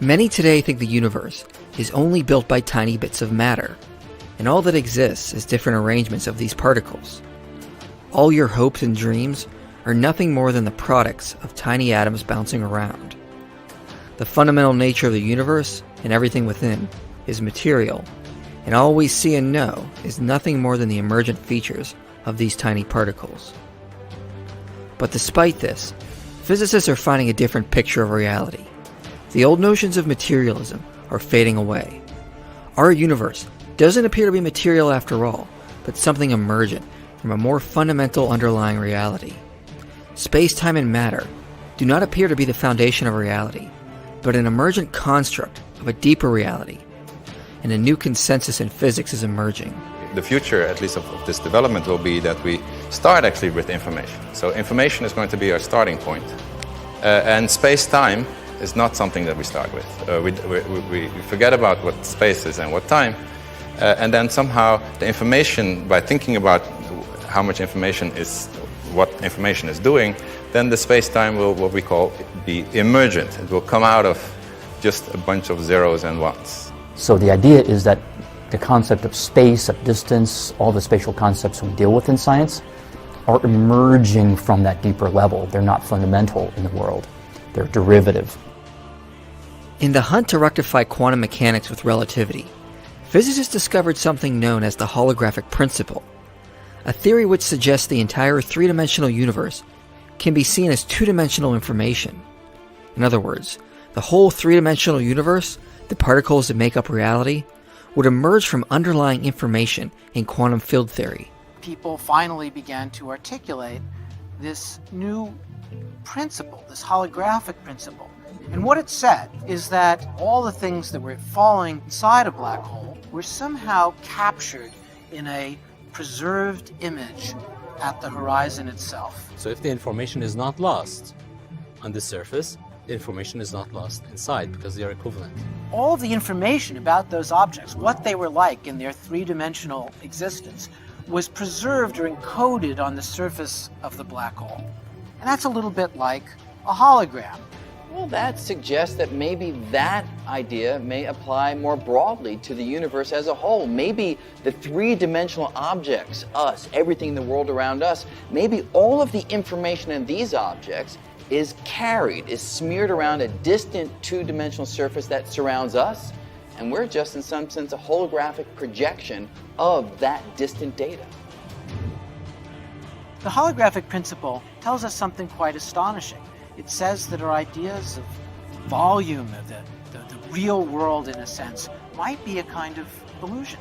Many today think the universe is only built by tiny bits of matter, and all that exists is different arrangements of these particles. All your hopes and dreams are nothing more than the products of tiny atoms bouncing around. The fundamental nature of the universe and everything within is material, and all we see and know is nothing more than the emergent features of these tiny particles. But despite this, physicists are finding a different picture of reality. The old notions of materialism are fading away. Our universe doesn't appear to be material after all, but something emergent from a more fundamental underlying reality. Space-time and matter do not appear to be the foundation of reality, but an emergent construct of a deeper reality, and a new consensus in physics is emerging. The future, at least of this development, will be that we start actually with information. So information is going to be our starting point. And space-time is not something that we start with. We forget about what space is and what time, and then somehow the information, by thinking about how much information is, what information is doing, then the space-time will, what we call, be emergent. It will come out of just a bunch of zeros and ones. So the idea is that the concept of space, of distance, all the spatial concepts we deal with in science are emerging from that deeper level. They're not fundamental in the world. They're derivative. In the hunt to rectify quantum mechanics with relativity, physicists discovered something known as the holographic principle, a theory which suggests the entire three-dimensional universe can be seen as two-dimensional information. In other words, the whole three-dimensional universe, the particles that make up reality, would emerge from underlying information in quantum field theory. People finally began to articulate this new principle, this holographic principle. And what it said is that all the things that were falling inside a black hole were somehow captured in a preserved image at the horizon itself. So if the information is not lost on the surface, the information is not lost inside because they are equivalent. All of the information about those objects, what they were like in their three-dimensional existence, was preserved or encoded on the surface of the black hole. And that's a little bit like a hologram. Well, that suggests that maybe that idea may apply more broadly to the universe as a whole. Maybe the three-dimensional objects, us, everything in the world around us, maybe all of the information in these objects is carried, is smeared around a distant two-dimensional surface that surrounds us, and we're just in some sense a holographic projection of that distant data. The holographic principle tells us something quite astonishing. It says that our ideas of volume, of the real world in a sense, might be a kind of illusion.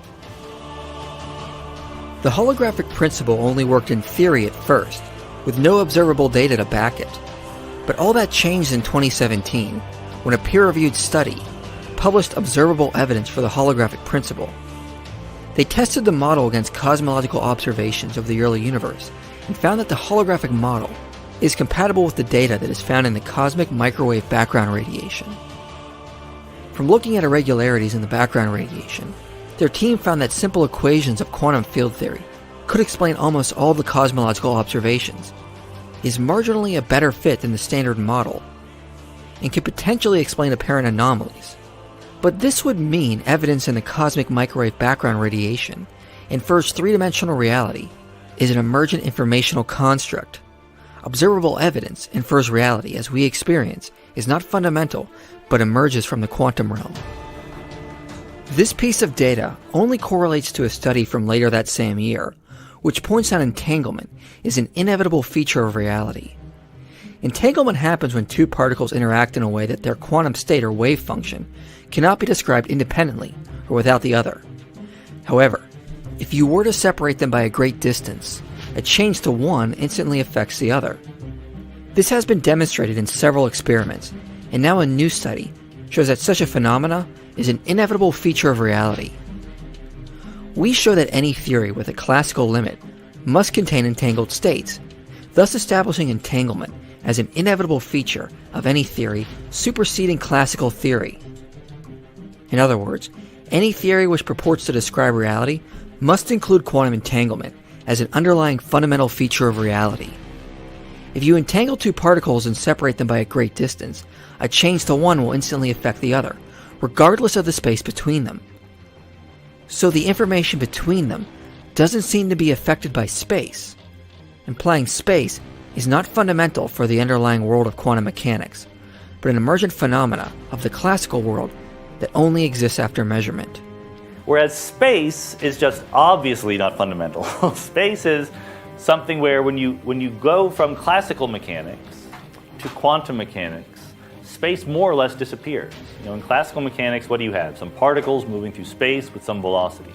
The holographic principle only worked in theory at first, with no observable data to back it. But all that changed in 2017, when a peer-reviewed study published observable evidence for the holographic principle. They tested the model against cosmological observations of the early universe and found that the holographic model is compatible with the data that is found in the cosmic microwave background radiation. From looking at irregularities in the background radiation, their team found that simple equations of quantum field theory could explain almost all the cosmological observations, is marginally a better fit than the standard model, and could potentially explain apparent anomalies. But this would mean evidence in the cosmic microwave background radiation infers three-dimensional reality is an emergent informational construct. Observable evidence infers reality as we experience is not fundamental, but emerges from the quantum realm. This piece of data only correlates to a study from later that same year, which points out entanglement is an inevitable feature of reality. Entanglement happens when two particles interact in a way that their quantum state or wave function cannot be described independently or without the other. However, if you were to separate them by a great distance, a change to one instantly affects the other. This has been demonstrated in several experiments, and now a new study shows that such a phenomena is an inevitable feature of reality. We show that any theory with a classical limit must contain entangled states, thus establishing entanglement as an inevitable feature of any theory superseding classical theory. In other words, any theory which purports to describe reality must include quantum entanglement as an underlying fundamental feature of reality. If you entangle two particles and separate them by a great distance, a change to one will instantly affect the other, regardless of the space between them. So the information between them doesn't seem to be affected by space, implying space is not fundamental for the underlying world of quantum mechanics, but an emergent phenomena of the classical world that only exists after measurement. Whereas space is just obviously not fundamental. Space is something where when you go from classical mechanics to quantum mechanics, space more or less disappears. In classical mechanics, what do you have? Some particles moving through space with some velocity.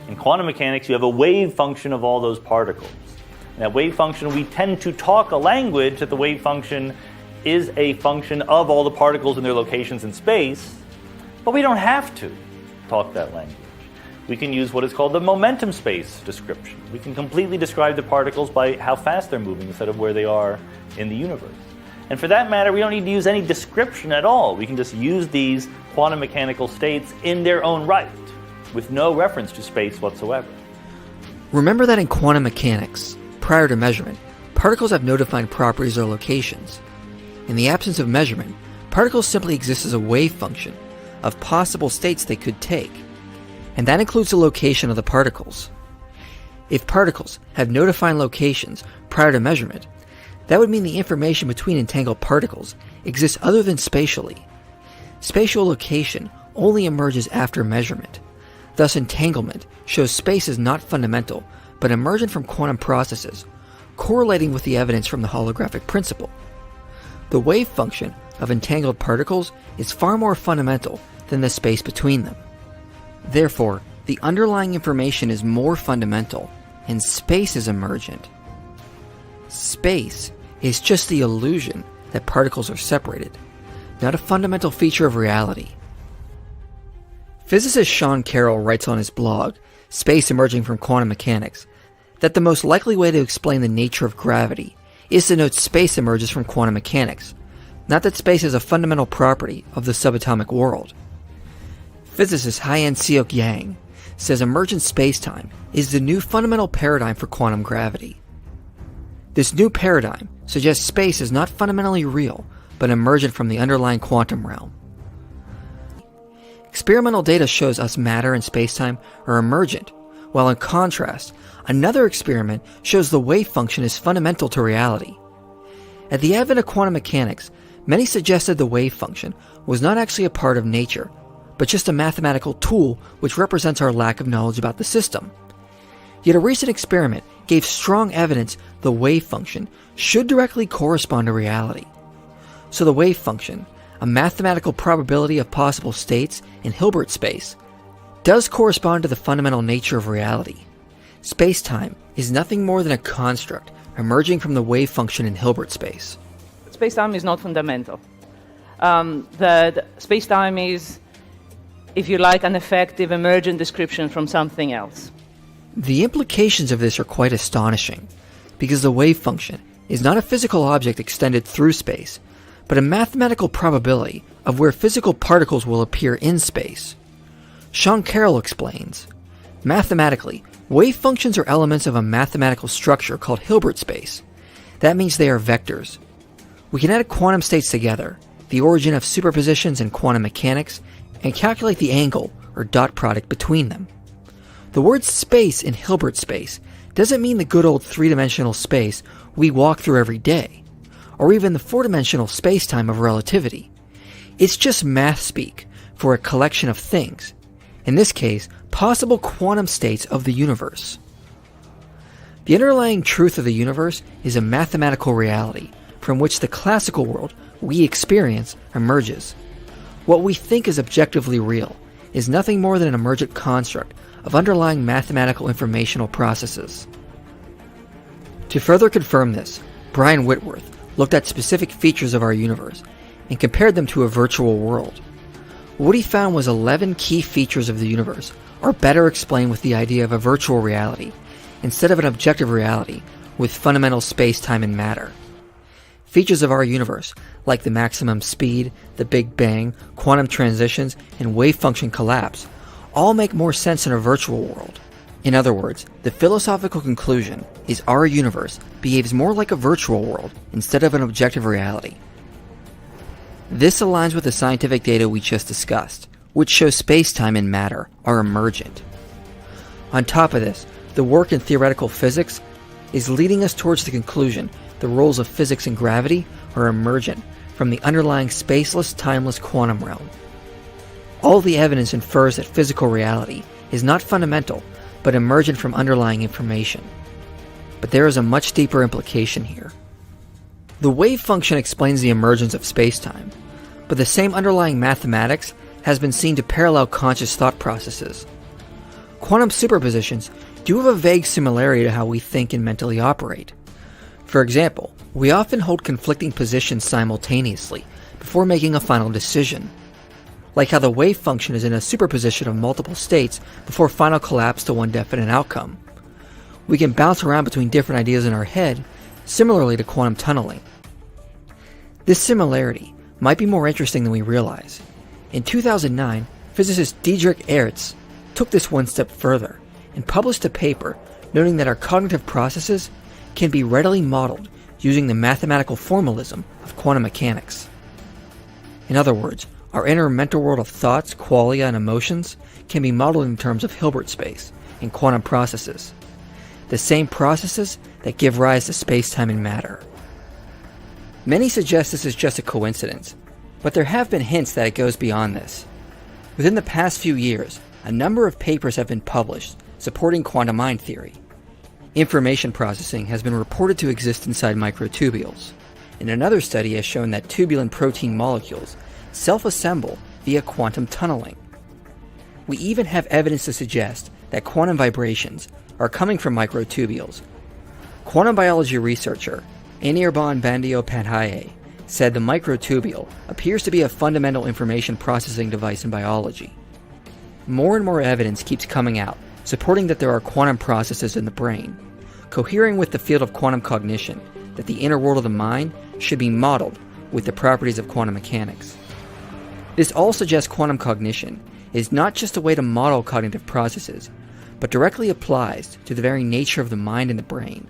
In quantum mechanics, you have a wave function of all those particles. And that wave function, we tend to talk a language that the wave function is a function of all the particles and their locations in space, but we don't have to talk that language. We can use what is called the momentum space description. We can completely describe the particles by how fast they're moving instead of where they are in the universe. And for that matter, we don't need to use any description at all. We can just use these quantum mechanical states in their own right, with no reference to space whatsoever. Remember that in quantum mechanics, prior to measurement, particles have no defined properties or locations. In the absence of measurement, particles simply exist as a wave function of possible states they could take, and that includes the location of the particles. If particles have no defined locations prior to measurement, that would mean the information between entangled particles exists other than spatially. Spatial location only emerges after measurement. Thus, entanglement shows space is not fundamental, but emergent from quantum processes, correlating with the evidence from the holographic principle. The wave function of entangled particles is far more fundamental than the space between them. Therefore, the underlying information is more fundamental, and space is emergent. Space is just the illusion that particles are separated, not a fundamental feature of reality. Physicist Sean Carroll writes on his blog, Space Emerging from Quantum Mechanics, that the most likely way to explain the nature of gravity is to note space emerges from quantum mechanics, not that space is a fundamental property of the subatomic world. Physicist Hyeon-Seok Yang says emergent spacetime is the new fundamental paradigm for quantum gravity. This new paradigm suggests space is not fundamentally real, but emergent from the underlying quantum realm. Experimental data shows us matter and spacetime are emergent, while in contrast, another experiment shows the wave function is fundamental to reality. At the advent of quantum mechanics, many suggested the wave function was not actually a part of nature, but just a mathematical tool which represents our lack of knowledge about the system. Yet a recent experiment gave strong evidence the wave function should directly correspond to reality. So the wave function, a mathematical probability of possible states in Hilbert space, does correspond to the fundamental nature of reality. Space-time is nothing more than a construct emerging from the wave function in Hilbert space. Space-time is not fundamental. The space-time is, if you like, an effective emergent description from something else. The implications of this are quite astonishing, because the wave function is not a physical object extended through space, but a mathematical probability of where physical particles will appear in space. Sean Carroll explains, mathematically, wave functions are elements of a mathematical structure called Hilbert space. That means they are vectors. We can add quantum states together, the origin of superpositions in quantum mechanics, and calculate the angle or dot product between them. The word space in Hilbert space doesn't mean the good old three-dimensional space we walk through every day, or even the four-dimensional space-time of relativity. It's just math speak for a collection of things, in this case, possible quantum states of the universe. The underlying truth of the universe is a mathematical reality from which the classical world we experience emerges. What we think is objectively real is nothing more than an emergent construct of underlying mathematical informational processes. To further confirm this, Brian Whitworth looked at specific features of our universe and compared them to a virtual world. What he found was 11 key features of the universe are better explained with the idea of a virtual reality instead of an objective reality with fundamental space-time and matter. Features of our universe, like the maximum speed, the Big Bang, quantum transitions, and wave function collapse, all make more sense in a virtual world. In other words, the philosophical conclusion is our universe behaves more like a virtual world instead of an objective reality. This aligns with the scientific data we just discussed, which shows space-time and matter are emergent. On top of this, the work in theoretical physics is leading us towards the conclusion the rules of physics and gravity are emergent from the underlying spaceless, timeless quantum realm. All the evidence infers that physical reality is not fundamental, but emergent from underlying information. But there is a much deeper implication here. The wave function explains the emergence of spacetime, but the same underlying mathematics has been seen to parallel conscious thought processes. Quantum superpositions do have a vague similarity to how we think and mentally operate. For example, we often hold conflicting positions simultaneously before making a final decision, like how the wave function is in a superposition of multiple states before final collapse to one definite outcome. We can bounce around between different ideas in our head, similarly to quantum tunneling. This similarity might be more interesting than we realize. In 2009, physicist Diederik Ertz took this one step further and published a paper noting that our cognitive processes can be readily modeled using the mathematical formalism of quantum mechanics. In other words, our inner mental world of thoughts, qualia, and emotions can be modeled in terms of Hilbert space and quantum processes, the same processes that give rise to space-time and matter. Many suggest this is just a coincidence, but there have been hints that it goes beyond this. Within the past few years, a number of papers have been published supporting quantum mind theory. Information processing has been reported to exist inside microtubules, and another study has shown that tubulin protein molecules self-assemble via quantum tunneling. We even have evidence to suggest that quantum vibrations are coming from microtubules. Quantum biology researcher Anirban Bandyopadhyay said the microtubule appears to be a fundamental information processing device in biology. More and more evidence keeps coming out supporting that there are quantum processes in the brain, cohering with the field of quantum cognition that the inner world of the mind should be modeled with the properties of quantum mechanics. This all suggests quantum cognition is not just a way to model cognitive processes, but directly applies to the very nature of the mind and the brain.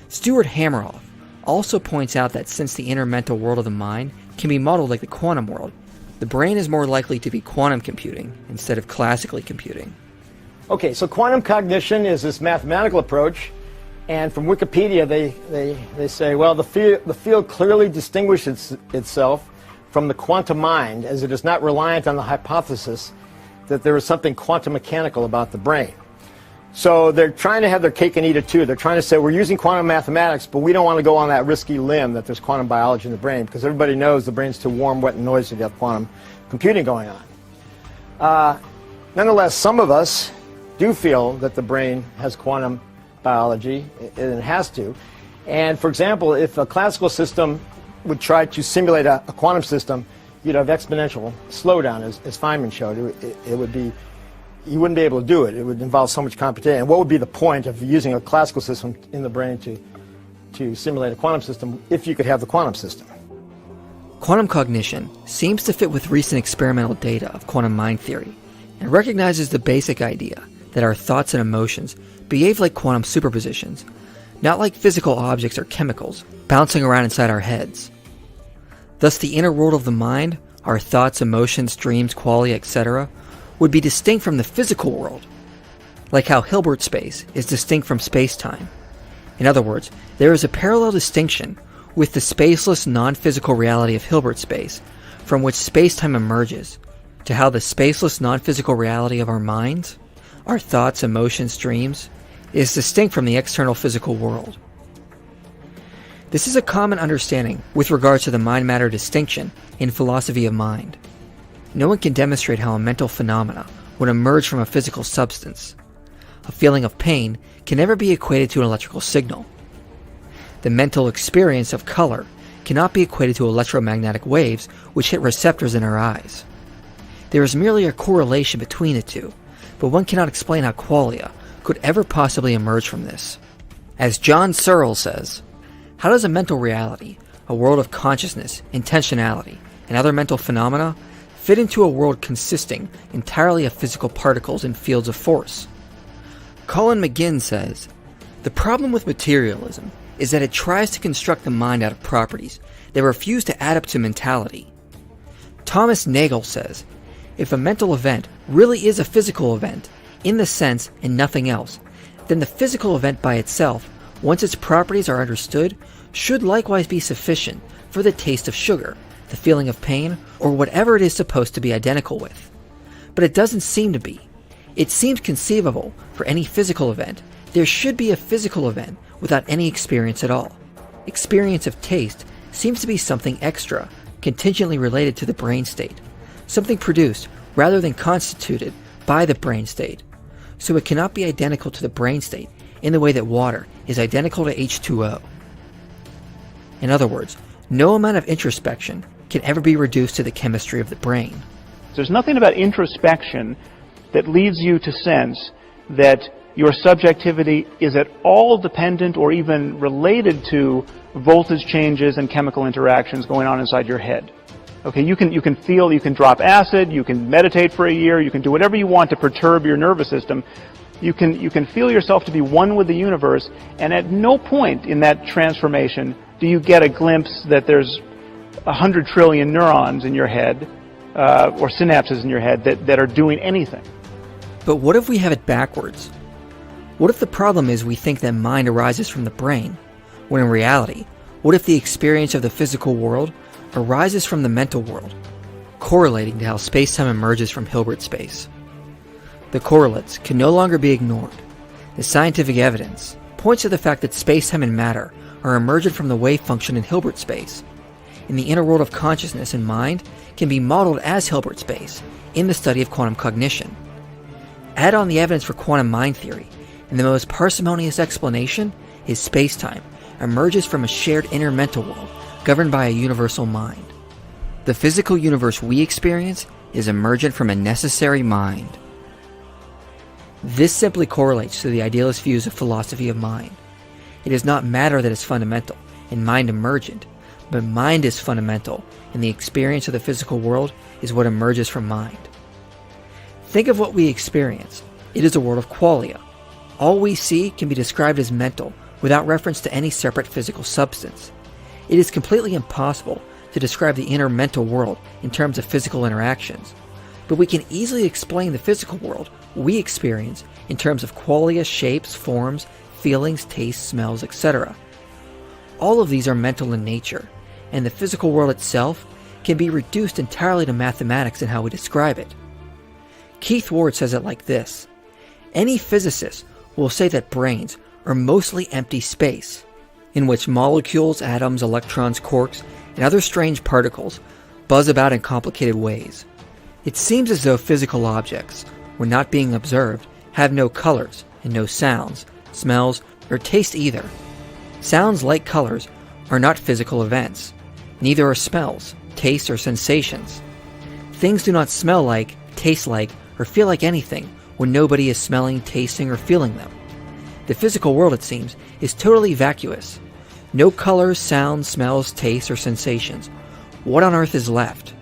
Stuart Hameroff also points out that since the inner mental world of the mind can be modeled like the quantum world, the brain is more likely to be quantum computing instead of classically computing. Okay, so quantum cognition is this mathematical approach, and from Wikipedia they say, well, the field clearly distinguishes itself from the quantum mind as it is not reliant on the hypothesis that there is something quantum mechanical about the brain. So they're trying to have their cake and eat it too. They're trying to say we're using quantum mathematics, but we don't want to go on that risky limb that there's quantum biology in the brain, because everybody knows the brain's too warm, wet, and noisy to have quantum computing going on. Nonetheless, some of us do feel that the brain has quantum biology, and it has to. And for example, if a classical system would try to simulate a quantum system, you'd have exponential slowdown, as Feynman showed. It would be, you wouldn't be able to do it. It would involve so much computation. And what would be the point of using a classical system in the brain to simulate a quantum system if you could have the quantum system? Quantum cognition seems to fit with recent experimental data of quantum mind theory and recognizes the basic idea that our thoughts and emotions behave like quantum superpositions, not like physical objects or chemicals bouncing around inside our heads. Thus, the inner world of the mind, our thoughts, emotions, dreams, qualia, etc., would be distinct from the physical world, like how Hilbert space is distinct from space-time. In other words, there is a parallel distinction with the spaceless, non-physical reality of Hilbert space, from which space-time emerges, to how the spaceless, non-physical reality of our minds, our thoughts, emotions, dreams, is distinct from the external physical world. This is a common understanding with regards to the mind-matter distinction in philosophy of mind. No one can demonstrate how a mental phenomena would emerge from a physical substance. A feeling of pain can never be equated to an electrical signal. The mental experience of color cannot be equated to electromagnetic waves which hit receptors in our eyes. There is merely a correlation between the two, but one cannot explain how qualia could ever possibly emerge from this. As John Searle says, how does a mental reality, a world of consciousness, intentionality, and other mental phenomena fit into a world consisting entirely of physical particles and fields of force? Colin McGinn says, "The problem with materialism is that it tries to construct the mind out of properties that refuse to add up to mentality." Thomas Nagel says, "If a mental event really is a physical event, in the sense and nothing else, then the physical event by itself, once its properties are understood, should likewise be sufficient for the taste of sugar, the feeling of pain, or whatever it is supposed to be identical with. But it doesn't seem to be. It seems conceivable for any physical event there should be a physical event without any experience at all. Experience of taste seems to be something extra, contingently related to the brain state, something produced rather than constituted by the brain state. So it cannot be identical to the brain state in the way that water is identical to H2O. In other words, no amount of introspection can ever be reduced to the chemistry of the brain." There's nothing about introspection that leads you to sense that your subjectivity is at all dependent or even related to voltage changes and chemical interactions going on inside your head. Okay, you can feel, you can drop acid, you can meditate for a year, you can do whatever you want to perturb your nervous system. You can feel yourself to be one with the universe, and at no point in that transformation do you get a glimpse that there's 100 trillion neurons in your head, or synapses in your head that are doing anything. But what if we have it backwards? What if the problem is we think that mind arises from the brain, when in reality, what if the experience of the physical world arises from the mental world, correlating to how space-time emerges from Hilbert space? The correlates can no longer be ignored. The scientific evidence points to the fact that space-time and matter are emergent from the wave function in Hilbert space, and the inner world of consciousness and mind can be modeled as Hilbert space in the study of quantum cognition. Add on the evidence for quantum mind theory, and the most parsimonious explanation is space-time emerges from a shared inner mental world governed by a universal mind. The physical universe we experience is emergent from a necessary mind. This simply correlates to the idealist views of philosophy of mind. It is not matter that is fundamental and mind emergent, but mind is fundamental, and the experience of the physical world is what emerges from mind. Think of what we experience. It is a world of qualia. All we see can be described as mental without reference to any separate physical substance. It is completely impossible to describe the inner mental world in terms of physical interactions, but we can easily explain the physical world we experience in terms of qualia, shapes, forms, feelings, tastes, smells, etc. All of these are mental in nature, and the physical world itself can be reduced entirely to mathematics in how we describe it. Keith Ward says it like this: "Any physicist will say that brains are mostly empty space, in which molecules, atoms, electrons, quarks, and other strange particles buzz about in complicated ways. It seems as though physical objects, when not being observed, have no colors and no sounds, smells, or taste either. Sounds, like colors, are not physical events. Neither are smells, tastes, or sensations. Things do not smell like, taste like, or feel like anything when nobody is smelling, tasting, or feeling them. The physical world, it seems, is totally vacuous. No colors, sounds, smells, tastes, or sensations. What on earth is left?"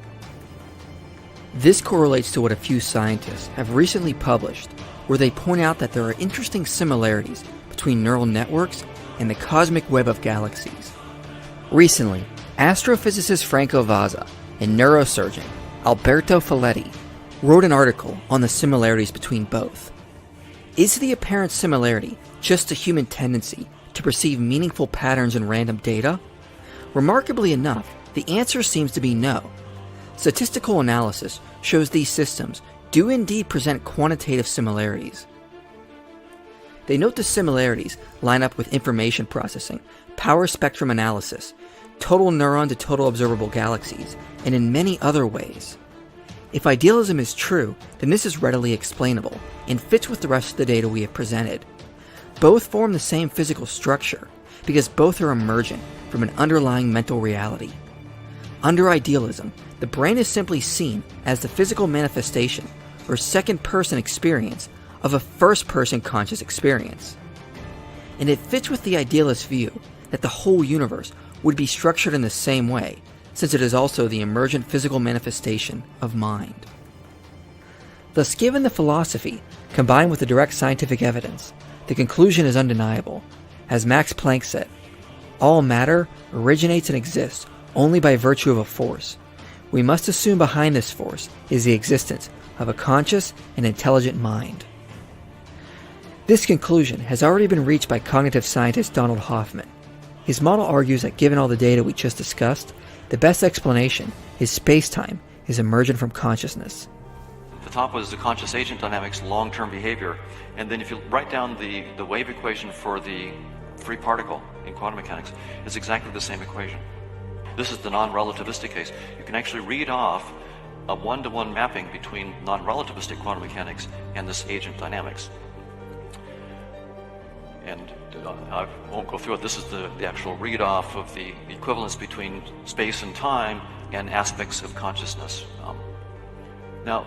This correlates to what a few scientists have recently published, where they point out that there are interesting similarities between neural networks and the cosmic web of galaxies. Recently, astrophysicist Franco Vazza and neurosurgeon Alberto Folletti wrote an article on the similarities between both. Is the apparent similarity just a human tendency to perceive meaningful patterns in random data? Remarkably enough, the answer seems to be no. Statistical analysis shows these systems do indeed present quantitative similarities. They note the similarities line up with information processing, power spectrum analysis, total neuron to total observable galaxies, and in many other ways. If idealism is true, then this is readily explainable and fits with the rest of the data we have presented. Both form the same physical structure because both are emergent from an underlying mental reality. Under idealism, the brain is simply seen as the physical manifestation or second-person experience of a first-person conscious experience. And it fits with the idealist view that the whole universe would be structured in the same way, since it is also the emergent physical manifestation of mind. Thus, given the philosophy, combined with the direct scientific evidence, the conclusion is undeniable. As Max Planck said, all matter originates and exists only by virtue of a force. We must assume behind this force is the existence of a conscious and intelligent mind. This conclusion has already been reached by cognitive scientist Donald Hoffman. His model argues that given all the data we just discussed, the best explanation is space-time is emergent from consciousness. The top was the conscious agent dynamics, long-term behavior. And then if you write down the wave equation for the free particle in quantum mechanics, it's exactly the same equation. This is the non-relativistic case. You can actually read off a one-to-one mapping between non-relativistic quantum mechanics and this agent dynamics. And I won't go through it. This is the actual read-off of the equivalence between space and time and aspects of consciousness. Now,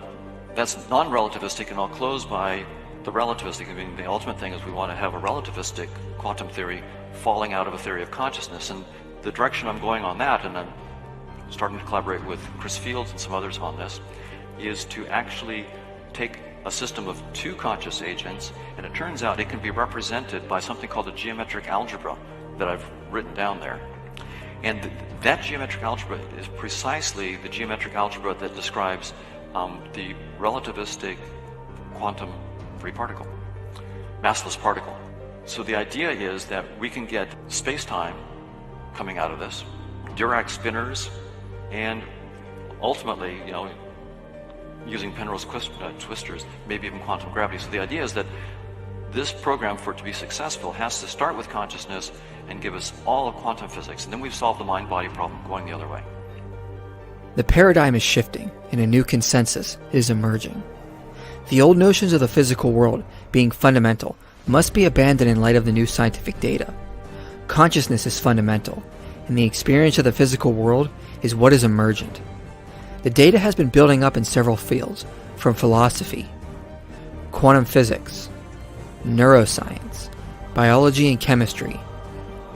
that's non-relativistic, and I'll close by the relativistic. I mean, the ultimate thing is we want to have a relativistic quantum theory falling out of a theory of consciousness. And the direction I'm going on that, and I'm starting to collaborate with Chris Fields and some others on this, is to actually take a system of two conscious agents, and it turns out it can be represented by something called a geometric algebra that I've written down there. And that geometric algebra is precisely the geometric algebra that describes the relativistic quantum free particle, massless particle. So the idea is that we can get space-time coming out of this, Dirac spinors, and ultimately, using Penrose twisters, maybe even quantum gravity. So the idea is that this program, for it to be successful, has to start with consciousness and give us all of quantum physics, and then we've solved the mind-body problem going the other way. The paradigm is shifting, and a new consensus is emerging. The old notions of the physical world being fundamental must be abandoned in light of the new scientific data. Consciousness is fundamental, and the experience of the physical world is what is emergent. The data has been building up in several fields, from philosophy, quantum physics, neuroscience, biology and chemistry,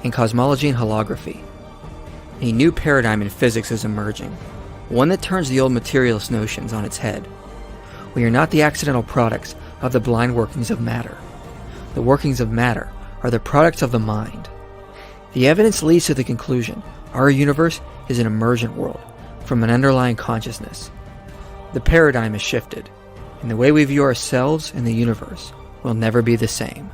and cosmology and holography. A new paradigm in physics is emerging, one that turns the old materialist notions on its head. We are not the accidental products of the blind workings of matter. The workings of matter are the products of the mind. The evidence leads to the conclusion our universe is an emergent world from an underlying consciousness. The paradigm is shifted, and the way we view ourselves and the universe will never be the same.